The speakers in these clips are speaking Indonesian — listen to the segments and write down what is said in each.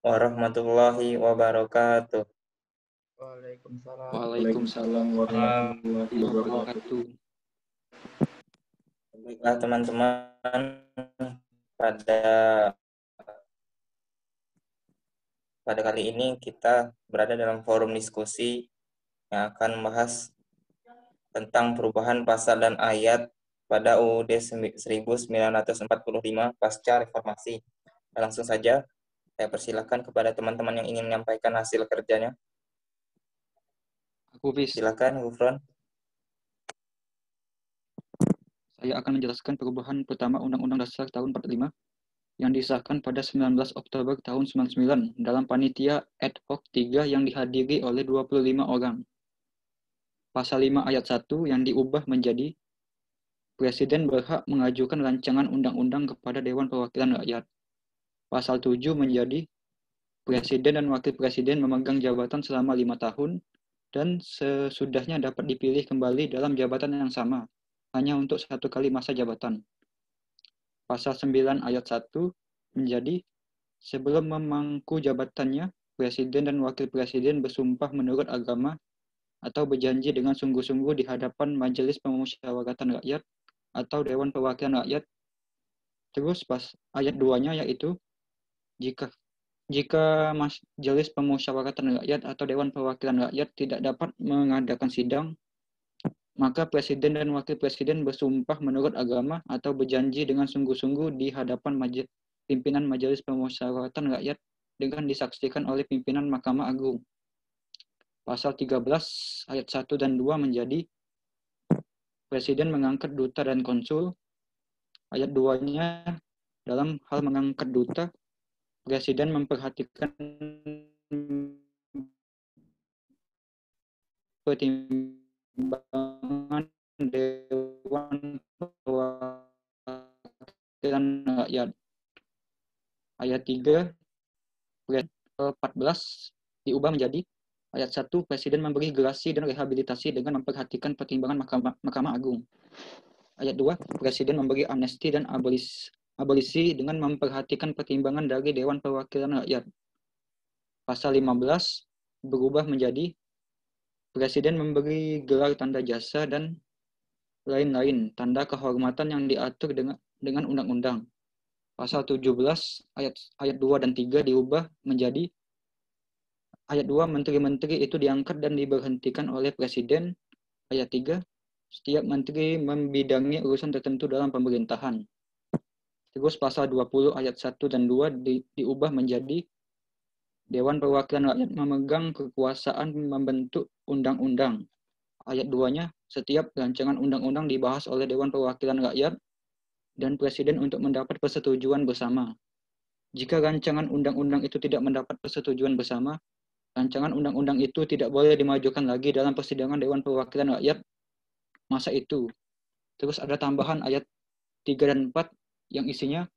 warahmatullahi wabarakatuh. Waalaikumsalam. Waalaikumsalam warahmatullahi wabarakatuh. Baiklah teman-teman, pada kali ini kita berada dalam forum diskusi yang akan membahas tentang perubahan pasal dan ayat pada UUD 1945 pasca reformasi. Langsung saja saya persilakan kepada teman-teman yang ingin menyampaikan hasil kerjanya. Aku Fis. Silakan, Gufron. Saya akan menjelaskan perubahan pertama Undang-Undang Dasar tahun 45 yang disahkan pada 19 Oktober tahun 99 dalam panitia ad hoc 3 yang dihadiri oleh 25 orang. Pasal 5 ayat 1 yang diubah menjadi Presiden berhak mengajukan rancangan undang-undang kepada Dewan Perwakilan Rakyat. Pasal 7 menjadi Presiden dan Wakil Presiden memegang jabatan selama 5 tahun dan sesudahnya dapat dipilih kembali dalam jabatan yang sama, hanya untuk 1 kali masa jabatan. Pasal 9 ayat 1 menjadi sebelum memangku jabatannya, Presiden dan Wakil Presiden bersumpah menurut agama atau berjanji dengan sungguh-sungguh di hadapan Majelis Pemusyawaratan Rakyat atau Dewan Perwakilan Rakyat. Terus pas ayat 2-nya yaitu jika Majelis Pemusyawaratan Rakyat atau Dewan Perwakilan Rakyat tidak dapat mengadakan sidang, maka Presiden dan Wakil Presiden bersumpah menurut agama atau berjanji dengan sungguh-sungguh di hadapan pimpinan Majelis Pemusyawaratan Rakyat dengan disaksikan oleh pimpinan Mahkamah Agung. Pasal 13 ayat 1 dan 2 menjadi Presiden mengangkat duta dan konsul. Ayat 2-nya dalam hal mengangkat duta, Presiden memperhatikan pertimbangan Dewan Perwakilan Rakyat. Ayat 3, 14 diubah menjadi ayat 1, Presiden memberi gerasi dan rehabilitasi dengan memperhatikan pertimbangan Mahkamah Agung. Ayat 2, Presiden memberi amnesti dan abolisi dengan memperhatikan pertimbangan dari Dewan Perwakilan Rakyat. Pasal 15 berubah menjadi Presiden memberi gelar tanda jasa dan lain-lain tanda kehormatan yang diatur dengan undang-undang. Pasal 17 ayat 2 dan 3 diubah menjadi ayat 2, menteri-menteri itu diangkat dan diberhentikan oleh Presiden. Ayat 3, setiap menteri membidangi urusan tertentu dalam pemerintahan. Terus pasal 20 ayat 1 dan 2 diubah menjadi Dewan Perwakilan Rakyat memegang kekuasaan membentuk undang-undang. Ayat 2-nya, setiap rancangan undang-undang dibahas oleh Dewan Perwakilan Rakyat dan Presiden untuk mendapat persetujuan bersama. Jika rancangan undang-undang itu tidak mendapat persetujuan bersama, rancangan undang-undang itu tidak boleh dimajukan lagi dalam persidangan Dewan Perwakilan Rakyat masa itu. Terus ada tambahan ayat 3 dan 4 yang isinya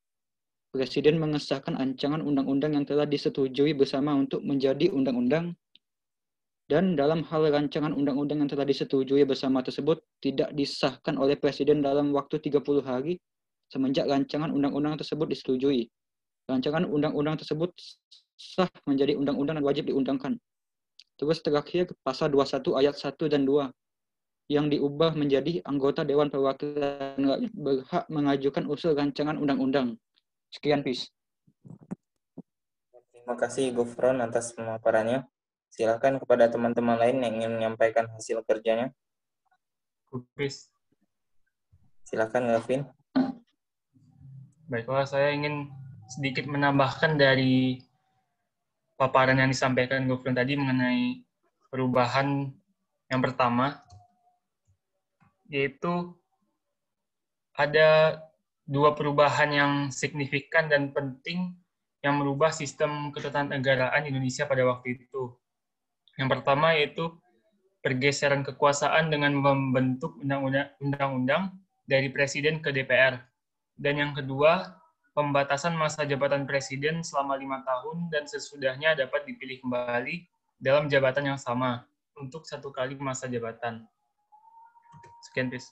Presiden mengesahkan rancangan undang-undang yang telah disetujui bersama untuk menjadi undang-undang, dan dalam hal rancangan undang-undang yang telah disetujui bersama tersebut tidak disahkan oleh Presiden dalam waktu 30 hari semenjak rancangan undang-undang tersebut disetujui. Rancangan undang-undang tersebut sah menjadi undang-undang dan wajib diundangkan. Terus terakhir pasal 21 ayat 1 dan 2 yang diubah menjadi anggota Dewan Perwakilan Rakyat berhak mengajukan usul rancangan undang-undang. Sekian, Pis. Terima kasih Gufron atas pemaparannya. Silakan kepada teman-teman lain yang ingin menyampaikan hasil kerjanya. Kupis. Silakan, Gavin. Baiklah, saya ingin sedikit menambahkan dari paparan yang disampaikan Gufron tadi mengenai perubahan yang pertama, yaitu ada 2 perubahan yang signifikan dan penting yang merubah sistem ketatanegaraan Indonesia pada waktu itu. Yang pertama yaitu pergeseran kekuasaan dengan membentuk undang-undang dari Presiden ke DPR. Dan yang kedua, pembatasan masa jabatan Presiden selama 5 tahun dan sesudahnya dapat dipilih kembali dalam jabatan yang sama untuk 1 kali masa jabatan. Sekian, Pis.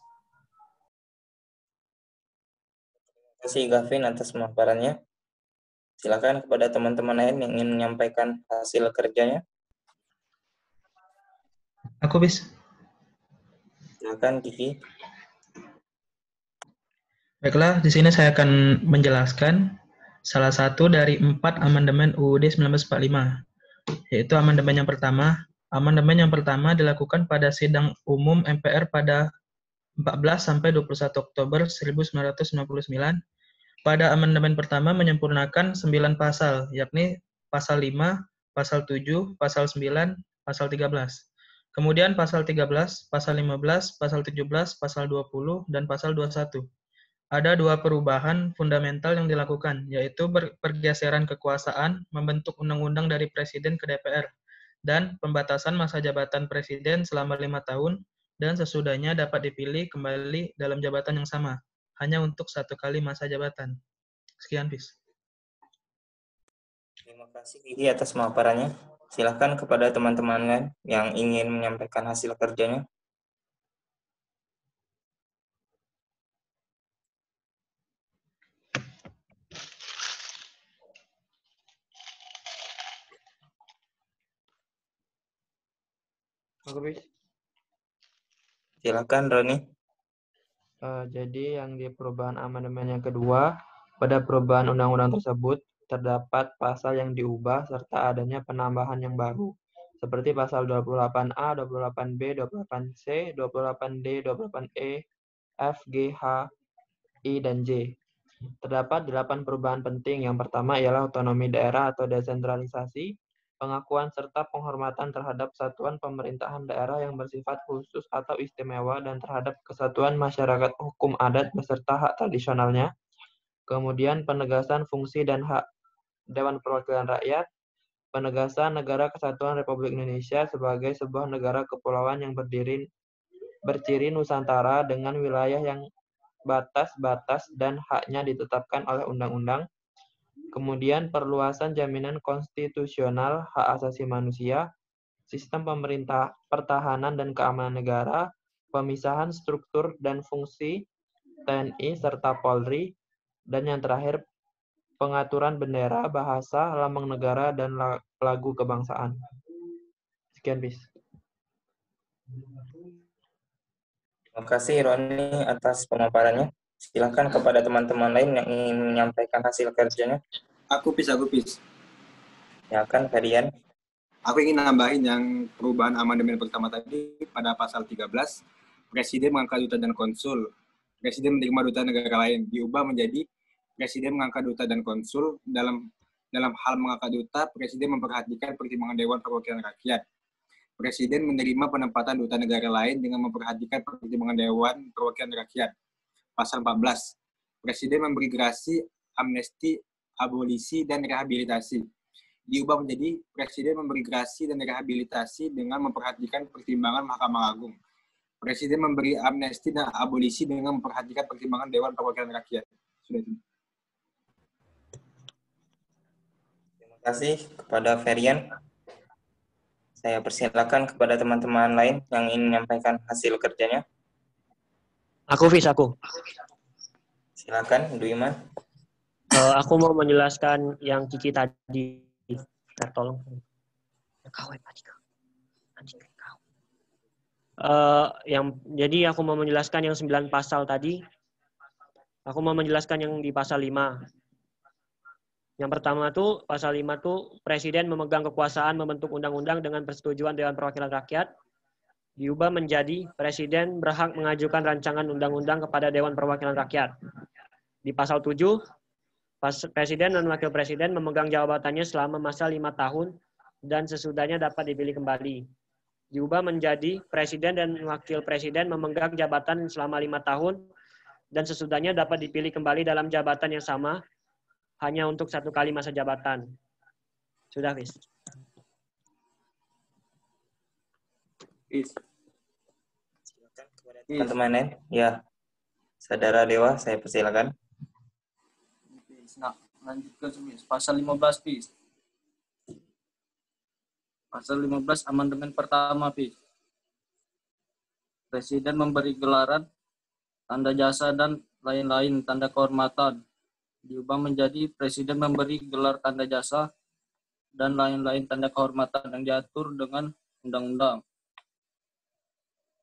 Terima kasih Gavin atas pemaparannya. Silakan kepada teman-teman lain yang ingin menyampaikan hasil kerjanya. Aku bis. Silakan Kiki. Baiklah, di sini saya akan menjelaskan salah satu dari 4 amandemen UUD 1945, yaitu amandemen yang pertama. Amandemen yang pertama dilakukan pada sidang umum MPR pada 14 sampai 21 Oktober 1999. Pada amandemen pertama menyempurnakan 9 pasal, yakni pasal 5, pasal 7, pasal 9, pasal 13. Kemudian pasal 13, pasal 15, pasal 17, pasal 20, dan pasal 21. Ada 2 perubahan fundamental yang dilakukan, yaitu pergeseran kekuasaan, membentuk undang-undang dari Presiden ke DPR, dan pembatasan masa jabatan Presiden selama 5 tahun, dan sesudahnya dapat dipilih kembali dalam jabatan yang sama, hanya untuk 1 kali masa jabatan. Sekian, Bis. Terima kasih Kiki atas pemaparannya. Silakan kepada teman-teman lain yang ingin menyampaikan hasil kerjanya. Oke, bis. Silakan Roni. Jadi yang di perubahan amandemen yang kedua, pada perubahan undang-undang tersebut terdapat pasal yang diubah serta adanya penambahan yang baru, seperti pasal 28A, 28B, 28C, 28D, 28E, F, G, H, I, dan J. Terdapat 8 perubahan penting. Yang pertama ialah otonomi daerah atau desentralisasi, pengakuan serta penghormatan terhadap satuan pemerintahan daerah yang bersifat khusus atau istimewa dan terhadap kesatuan masyarakat hukum adat beserta hak tradisionalnya. Kemudian penegasan fungsi dan hak Dewan Perwakilan Rakyat, penegasan Negara Kesatuan Republik Indonesia sebagai sebuah negara kepulauan yang berciri Nusantara dengan wilayah yang batas-batas dan haknya ditetapkan oleh undang-undang. Kemudian perluasan jaminan konstitusional hak asasi manusia, sistem pemerintah pertahanan dan keamanan negara, pemisahan struktur dan fungsi TNI serta Polri, dan yang terakhir pengaturan bendera, bahasa, lambang negara, dan lagu kebangsaan. Sekian, bis. Terima kasih Roni atas pemaparannya. Silakan kepada teman-teman lain yang ingin menyampaikan hasil kerjanya. Aku bis. Silakan Ferdian. Aku ingin nambahin yang perubahan amandemen pertama tadi pada pasal 13, Presiden mengangkat duta dan konsul. Presiden menerima duta negara lain diubah menjadi Presiden mengangkat duta dan konsul. Dalam hal mengangkat duta, Presiden memperhatikan pertimbangan Dewan Perwakilan Rakyat. Presiden menerima penempatan duta negara lain dengan memperhatikan pertimbangan Dewan Perwakilan Rakyat. Pasal 14, Presiden memberi gerasi, amnesti, abolisi, dan rehabilitasi. Diubah menjadi Presiden memberi gerasi dan rehabilitasi dengan memperhatikan pertimbangan Mahkamah Agung. Presiden memberi amnesti dan abolisi dengan memperhatikan pertimbangan Dewan Perwakilan Rakyat. Sudah itu. Terima kasih kepada Ferdian. Saya persilakan kepada teman-teman lain yang ingin menyampaikan hasil kerjanya. Aku, Fis, aku. Silakan, Duiman. Aku mau menjelaskan yang Kiki tadi. Tolong. Jadi aku mau menjelaskan yang 9 pasal tadi. Aku mau menjelaskan yang di pasal 5. Yang pertama tuh, pasal 5 tuh, Presiden memegang kekuasaan membentuk undang-undang dengan persetujuan Dewan Perwakilan Rakyat. Diubah menjadi Presiden berhak mengajukan rancangan undang-undang kepada Dewan Perwakilan Rakyat. Di pasal 7, Presiden dan Wakil Presiden memegang jabatannya selama masa 5 tahun dan sesudahnya dapat dipilih kembali. Diubah menjadi Presiden dan Wakil Presiden memegang jabatan selama 5 tahun dan sesudahnya dapat dipilih kembali dalam jabatan yang sama hanya untuk 1 kali masa jabatan. Sudah, Fis. Silakan kepada teman-teman lain. Ya, Saudara Dewa, saya persilakan. Nah, lanjutkan pasal 15, Pis. Pasal 15 amandemen pertama, Pis. Presiden memberi gelaran, tanda jasa dan lain-lain tanda kehormatan diubah menjadi Presiden memberi gelar tanda jasa dan lain-lain tanda kehormatan yang diatur dengan undang-undang.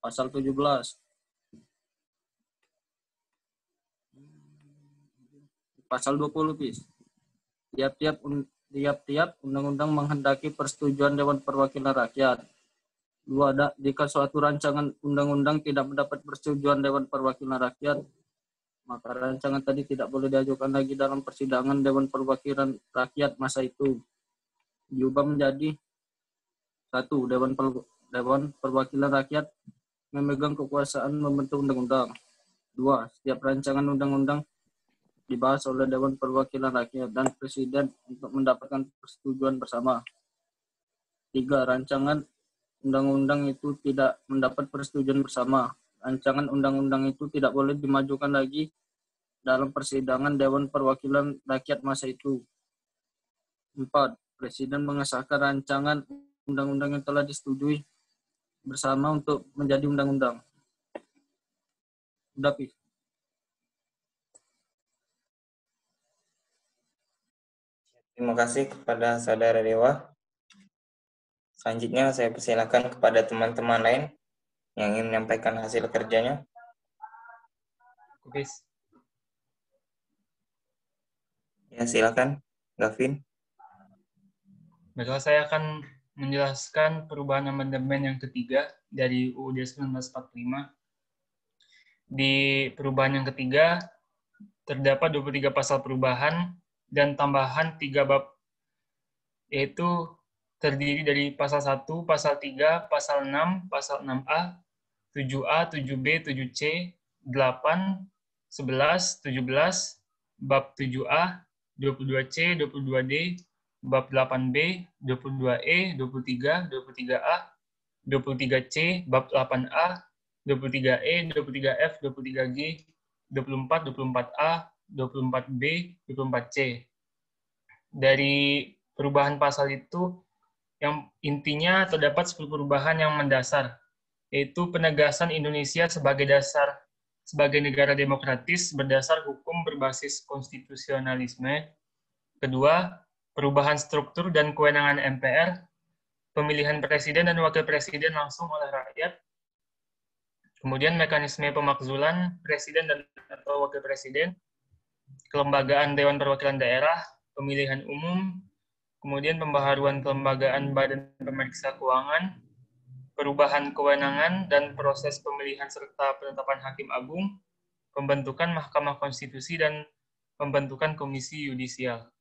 Pasal 17. Pasal 20, Pis. Tiap-tiap undang-undang menghendaki persetujuan Dewan Perwakilan Rakyat. 2. Jika suatu rancangan undang-undang tidak mendapat persetujuan Dewan Perwakilan Rakyat, maka rancangan tadi tidak boleh diajukan lagi dalam persidangan Dewan Perwakilan Rakyat masa itu. Diubah menjadi 1. Dewan Perwakilan Rakyat memegang kekuasaan membentuk undang-undang. 2. Setiap rancangan undang-undang dibahas oleh Dewan Perwakilan Rakyat dan Presiden untuk mendapatkan persetujuan bersama. 3. Rancangan undang-undang itu tidak mendapat persetujuan bersama. Rancangan undang-undang itu tidak boleh dimajukan lagi dalam persidangan Dewan Perwakilan Rakyat masa itu. 4. Presiden mengesahkan rancangan undang-undang yang telah disetujui bersama untuk menjadi undang-undang. Udah, Pi. Terima kasih kepada Saudara Dewa. Selanjutnya saya persilakan kepada teman-teman lain yang ingin menyampaikan hasil kerjanya. Kupis. Ya, silakan, Gavin. Baiklah, saya akan menjelaskan perubahan amandemen yang ketiga dari UUD 1945. Di perubahan yang ketiga, terdapat 23 pasal perubahan dan tambahan 3 bab, yaitu terdiri dari pasal 1, pasal 3, pasal 6, pasal 6A, 7A, 7B, 7C, 8, 11, 17, bab 7A, 22C, 22D, bab 8B, 22E, 23, 23A, 23C, bab 8A, 23E, 23F, 23G, 24, 24A, 24B, 24C. Dari perubahan pasal itu, yang intinya terdapat 10 perubahan yang mendasar, yaitu penegasan Indonesia sebagai negara demokratis berdasar hukum berbasis konstitusionalisme. Kedua, perubahan struktur dan kewenangan MPR, pemilihan presiden dan wakil presiden langsung oleh rakyat. Kemudian mekanisme pemakzulan presiden dan atau wakil presiden, kelembagaan Dewan Perwakilan Daerah, pemilihan umum, kemudian pembaharuan kelembagaan Badan Pemeriksa Keuangan, perubahan kewenangan dan proses pemilihan serta penetapan Hakim Agung, pembentukan Mahkamah Konstitusi, dan pembentukan Komisi Yudisial.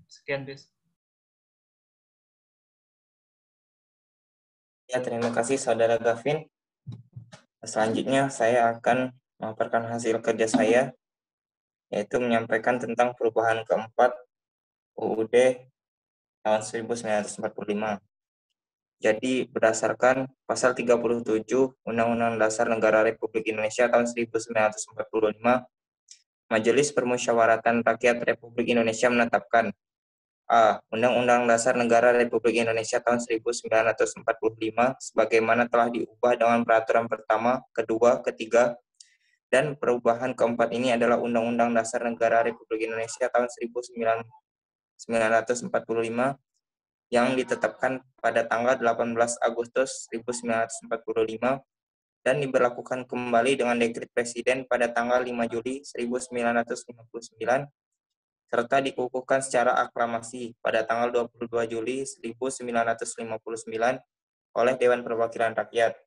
Sekian, Bis. Ya, terima kasih Saudara Gavin. Selanjutnya saya akan memaparkan hasil kerja saya, yaitu menyampaikan tentang perubahan keempat UUD tahun 1945. Jadi berdasarkan pasal 37 Undang-Undang Dasar Negara Republik Indonesia tahun 1945, Majelis Permusyawaratan Rakyat Republik Indonesia menetapkan A. Undang-Undang Dasar Negara Republik Indonesia tahun 1945 sebagaimana telah diubah dengan peraturan pertama, kedua, ketiga, dan perubahan keempat ini adalah Undang-Undang Dasar Negara Republik Indonesia tahun 1945 yang ditetapkan pada tanggal 18 Agustus 1945 dan diberlakukan kembali dengan dekret Presiden pada tanggal 5 Juli 1959 serta dikukuhkan secara aklamasi pada tanggal 22 Juli 1959 oleh Dewan Perwakilan Rakyat.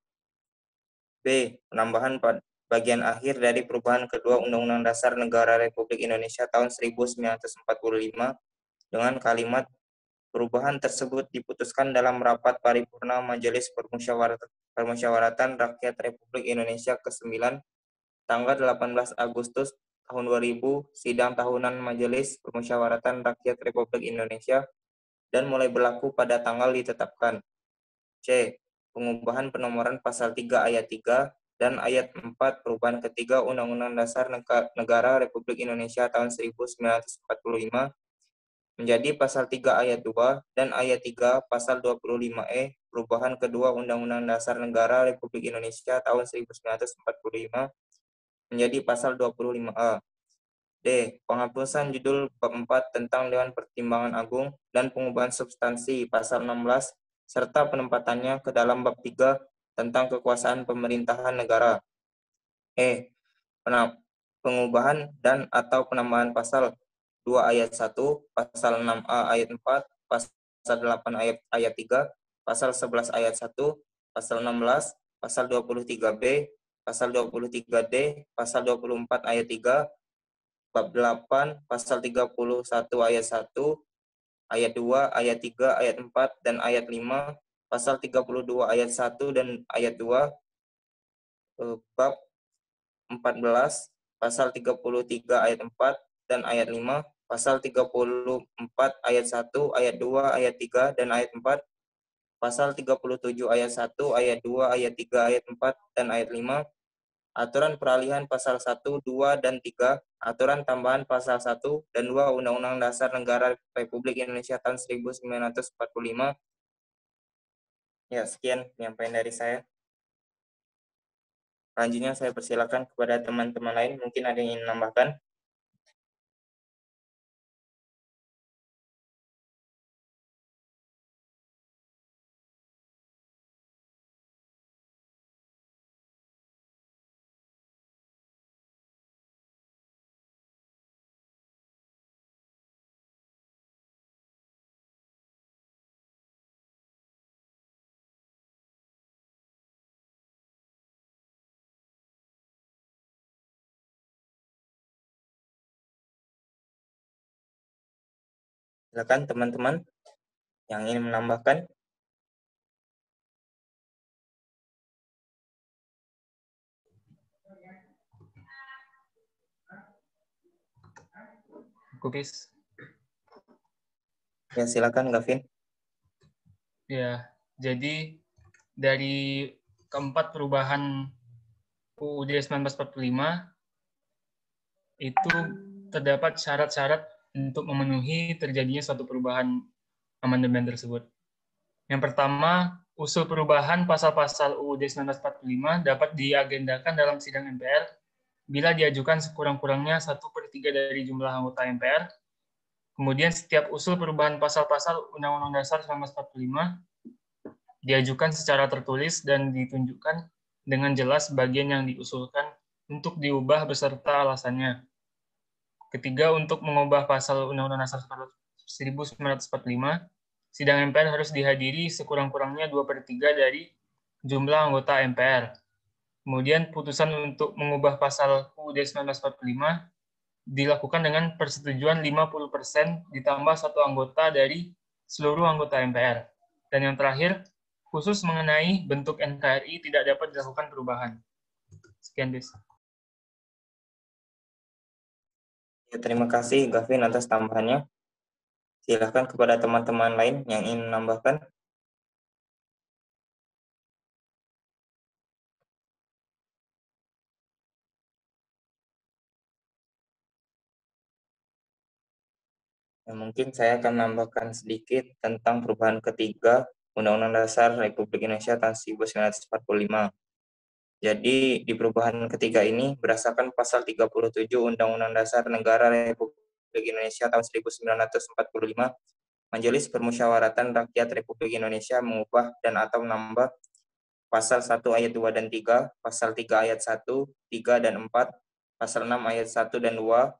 B. Penambahan bagian akhir dari perubahan kedua Undang-Undang Dasar Negara Republik Indonesia tahun 1945 dengan kalimat perubahan tersebut diputuskan dalam rapat paripurna Majelis Permusyawaratan Rakyat Republik Indonesia ke-9 tanggal 18 Agustus tahun 2000, sidang tahunan Majelis Permusyawaratan Rakyat Republik Indonesia dan mulai berlaku pada tanggal ditetapkan. C. Pengubahan penomoran pasal 3 ayat 3 dan ayat 4 perubahan ketiga Undang-Undang Dasar Negara Republik Indonesia tahun 1945 menjadi pasal 3 ayat 2 dan ayat 3 pasal 25E perubahan kedua Undang-Undang Dasar Negara Republik Indonesia tahun 1945 menjadi pasal 25A. D. D. Penghapusan judul bab 4 tentang Dewan Pertimbangan Agung dan pengubahan substansi pasal 16 serta penempatannya ke dalam bab 3 tentang kekuasaan pemerintahan negara. E. Pengubahan dan atau penambahan pasal 2 ayat 1, pasal 6A ayat 4, pasal 8 ayat 3, pasal 11 ayat 1, pasal 16, pasal 23B, pasal 23D, pasal 24 ayat 3, bab 8, pasal 31 ayat 1, ayat 2, ayat 3, ayat 4, dan ayat 5, pasal 32 ayat 1 dan ayat 2, bab 14, pasal 33 ayat 4 dan ayat 5, pasal 34 ayat 1, ayat 2, ayat 3, dan ayat 4, pasal 37 ayat 1, ayat 2, ayat 3, ayat 4, dan ayat 5, aturan peralihan pasal 1, 2, dan 3, aturan tambahan pasal 1 dan 2 Undang-Undang Dasar Negara Republik Indonesia tahun 1945. Ya, sekian penyampaian dari saya. Selanjutnya saya persilakan kepada teman-teman lain, mungkin ada yang ingin menambahkan. Silakan teman-teman yang ingin menambahkan. Kubis. Ya, silakan Gavin. Ya, jadi dari keempat perubahan UUD 1945 itu terdapat syarat-syarat untuk memenuhi terjadinya suatu perubahan amandemen tersebut. Yang pertama, usul perubahan pasal-pasal UUD 1945 dapat diagendakan dalam sidang MPR bila diajukan sekurang-kurangnya 1/3 dari jumlah anggota MPR. Kemudian setiap usul perubahan pasal-pasal Undang-Undang Dasar 1945 diajukan secara tertulis dan ditunjukkan dengan jelas bagian yang diusulkan untuk diubah beserta alasannya. Ketiga, untuk mengubah pasal Undang-Undang Dasar 1945, sidang MPR harus dihadiri sekurang-kurangnya 2/3 dari jumlah anggota MPR. Kemudian putusan untuk mengubah pasal UUD 1945 dilakukan dengan persetujuan 50% ditambah 1 anggota dari seluruh anggota MPR. Dan yang terakhir, khusus mengenai bentuk NKRI tidak dapat dilakukan perubahan. Sekian, Des. Ya, terima kasih Gavin atas tambahannya. Silakan kepada teman-teman lain yang ingin menambahkan. Ya, mungkin saya akan menambahkan sedikit tentang perubahan ketiga Undang-Undang Dasar Republik Indonesia tahun 1945. Jadi di perubahan ketiga ini berdasarkan pasal 37 Undang-Undang Dasar Negara Republik Indonesia tahun 1945, Majelis Permusyawaratan Rakyat Republik Indonesia mengubah dan atau menambah pasal 1 ayat 2 dan 3, pasal 3 ayat 1, 3 dan 4, pasal 6 ayat 1 dan 2,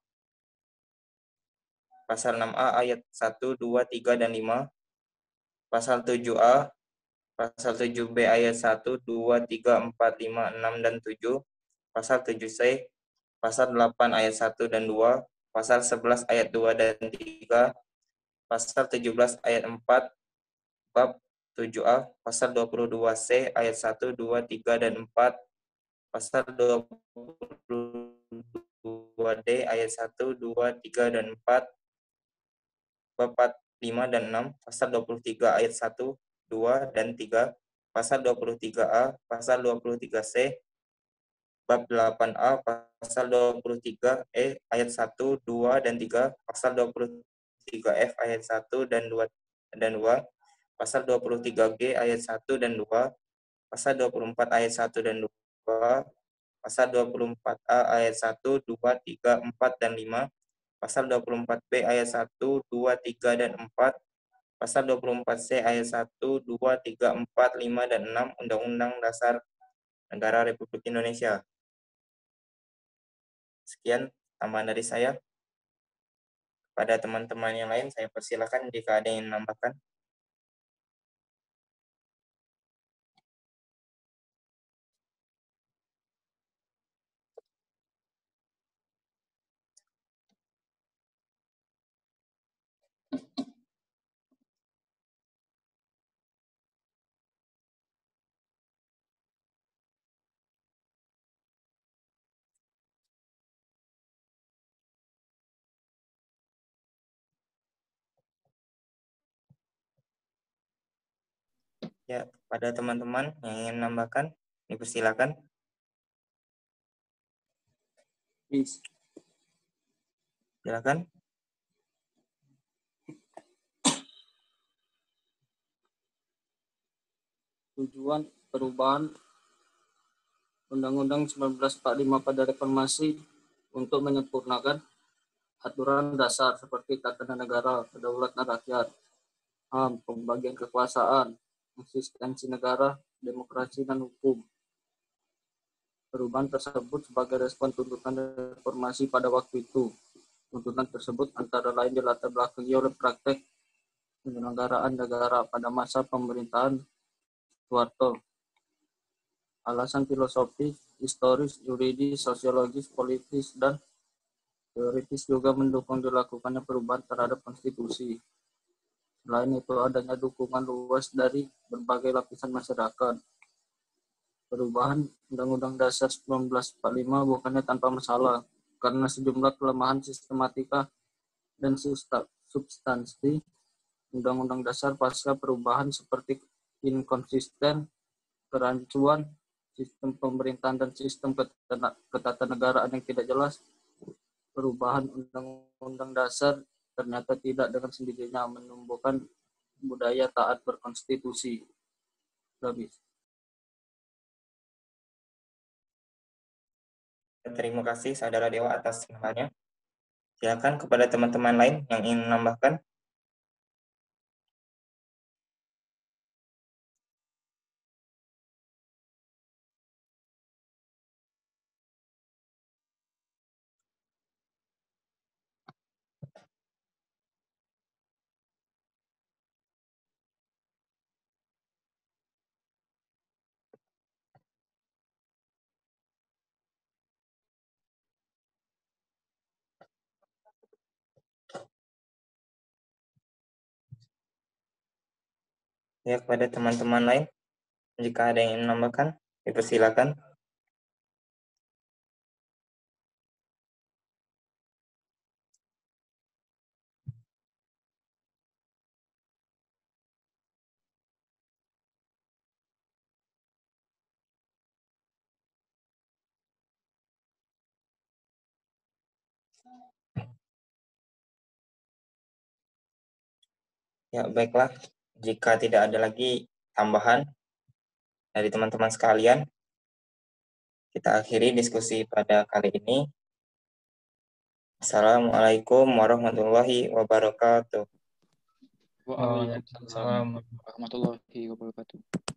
pasal 6A ayat 1, 2, 3, dan 5, pasal 7A, pasal 7B ayat 1, 2, 3, 4, 5, 6, dan 7, pasal 7C, pasal 8 ayat 1 dan 2, pasal 11 ayat 2 dan 3, pasal 17 ayat 4, bab 7A, pasal 22C ayat 1, 2, 3, dan 4, pasal 22D ayat 1, 2, 3, dan 4, bab 4, 5, dan 6, pasal 23 ayat 1, 2, dan 3, pasal 23A, pasal 23C, bab 8A, pasal 23E ayat 1, 2, dan 3, pasal 23F ayat 1 dan 2, pasal 23G ayat 1 dan 2, pasal 24 ayat 1 dan 2, pasal 24A ayat 1, 2, 3, 4, dan 5, Pasal 24B ayat 1, 2, 3, dan 4, Pasal 24C ayat 1, 2, 3, 4, 5, dan 6 Undang-Undang Dasar Negara Republik Indonesia. Sekian tambahan dari saya. Pada teman-teman yang lain, saya persilakan jika ada yang menambahkan. Ya, pada teman-teman yang ingin menambahkan, dipersilakan. Please. Silakan. Tujuan perubahan Undang-Undang 1945 pada reformasi untuk menyempurnakan aturan dasar seperti tatanan negara, kedaulatan rakyat, HAM, pembagian kekuasaan, eksistensi negara, demokrasi, dan hukum. Perubahan tersebut sebagai respon tuntutan reformasi pada waktu itu. Tuntutan tersebut antara lain dilatar belakangi oleh praktek penyelenggaraan negara pada masa pemerintahan Soeharto. Alasan filosofis, historis, yuridis, sosiologis, politis, dan teoritis juga mendukung dilakukannya perubahan terhadap konstitusi. Selain itu, adanya dukungan luas dari berbagai lapisan masyarakat. Perubahan Undang-Undang Dasar 1945 bukannya tanpa masalah, karena sejumlah kelemahan sistematika dan substansi Undang-Undang Dasar pasca perubahan seperti inkonsisten, kerancuan, sistem pemerintahan dan sistem ketatanegaraan yang tidak jelas. Perubahan Undang-Undang Dasar ternyata tidak dengan sendirinya menumbuhkan budaya taat berkonstitusi. Habis. Terima kasih Saudara Dewa atas penambahannya. Silakan kepada teman-teman lain yang ingin menambahkan. Ya, kepada teman-teman lain, jika ada yang ingin menambahkan, dipersilakan. Ya, baiklah. Jika tidak ada lagi tambahan dari teman-teman sekalian, kita akhiri diskusi pada kali ini. Assalamualaikum warahmatullahi wabarakatuh. Waalaikumsalam warahmatullahi wabarakatuh.